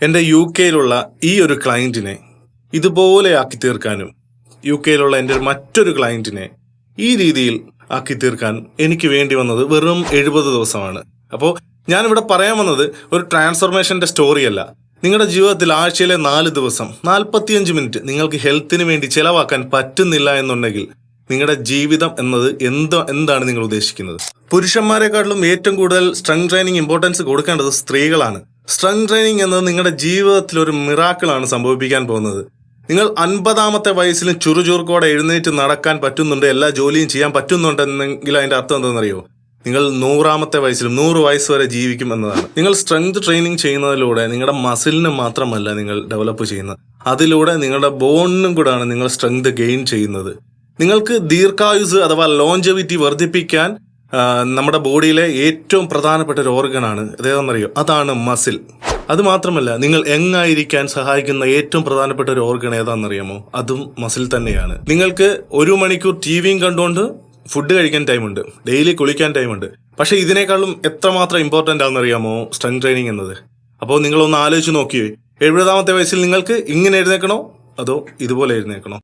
എൻ്റെ യു കെയിലുള്ള ഈ ഒരു ക്ലയൻറ്റിനെ ഇതുപോലെ ആക്കി തീർക്കാനും യു കെയിലുള്ള എൻ്റെ മറ്റൊരു ക്ലയൻറ്റിനെ ഈ രീതിയിൽ ആക്കി തീർക്കാൻ എനിക്ക് വേണ്ടി വന്നത് വെറും 70 ദിവസമാണ്. അപ്പോൾ ഞാനിവിടെ പറയാൻ വന്നത് ഒരു ട്രാൻസ്ഫോർമേഷൻ്റെ സ്റ്റോറിയല്ല. നിങ്ങളുടെ ജീവിതത്തിൽ ആഴ്ചയിലെ 4 ദിവസം 45 മിനിറ്റ് നിങ്ങൾക്ക് ഹെൽത്തിന് വേണ്ടി ചിലവാക്കാൻ പറ്റുന്നില്ല എന്നുണ്ടെങ്കിൽ നിങ്ങളുടെ ജീവിതം എന്നത് എന്താണ് നിങ്ങൾ ഉദ്ദേശിക്കുന്നത്? പുരുഷന്മാരെക്കാട്ടിലും ഏറ്റവും കൂടുതൽ സ്ട്രെങ്ത് ട്രെയിനിങ് ഇമ്പോർട്ടൻസ് കൊടുക്കേണ്ടത് സ്ത്രീകളാണ്. സ്ട്രെങ്ത് ട്രെയിനിങ് എന്നത് നിങ്ങളുടെ ജീവിതത്തിൽ ഒരു മിറാക്കിളാണ് സംഭവിപ്പിക്കാൻ പോകുന്നത്. നിങ്ങൾ 50-ാമത്തെ വയസ്സിലും ചുറുചുറുക്കോടെ എഴുന്നേറ്റ് നടക്കാൻ പറ്റുന്നുണ്ട്, എല്ലാ ജോലിയും ചെയ്യാൻ പറ്റുന്നുണ്ടെന്നെങ്കിൽ അതിന്റെ അർത്ഥം എന്താണെന്നറിയോ? നിങ്ങൾ 100-ാമത്തെ വയസ്സിലും 100 വയസ്സ് വരെ ജീവിക്കും എന്നതാണ്. നിങ്ങൾ സ്ട്രെങ്ത് ട്രെയിനിങ് ചെയ്യുന്നതിലൂടെ നിങ്ങളുടെ മസിലിന് മാത്രമല്ല നിങ്ങൾ ഡെവലപ്പ് ചെയ്യുന്നത്, അതിലൂടെ നിങ്ങളുടെ ബോണിനും കൂടെയാണ് നിങ്ങൾ സ്ട്രെങ്ത് ഗെയിൻ ചെയ്യുന്നത്. നിങ്ങൾക്ക് ദീർഘായുസ് അഥവാ ലോഞ്ചവിറ്റി വർദ്ധിപ്പിക്കാൻ നമ്മുടെ ബോഡിയിലെ ഏറ്റവും പ്രധാനപ്പെട്ട ഒരു ഓർഗനാണ് ഏതാണെന്നറിയോ? അതാണ് മസിൽ. അത് മാത്രമല്ല, നിങ്ങൾ യങ്ങായിരിക്കാൻ സഹായിക്കുന്ന ഏറ്റവും പ്രധാനപ്പെട്ട ഒരു ഓർഗൻ ഏതാണെന്നറിയാമോ? അതും മസിൽ തന്നെയാണ്. നിങ്ങൾക്ക് 1 മണിക്കൂർ ടിവിയും കണ്ടുകൊണ്ട് ഫുഡ് കഴിക്കാൻ ടൈമുണ്ട്, ഡെയിലി കുളിക്കാൻ ടൈമുണ്ട്. പക്ഷെ ഇതിനേക്കാളും എത്രമാത്രം ഇമ്പോർട്ടൻ്റ് ആണെന്നറിയാമോ സ്ട്രെങ്ത് ട്രെയിനിങ് എന്നത്? അപ്പോൾ നിങ്ങളൊന്ന് ആലോചിച്ച് നോക്കിയേ, 70-ാമത്തെ വയസ്സിൽ നിങ്ങൾക്ക് ഇങ്ങനെ എഴുന്നേക്കണോ അതോ ഇതുപോലെ എഴുന്നേക്കണോ?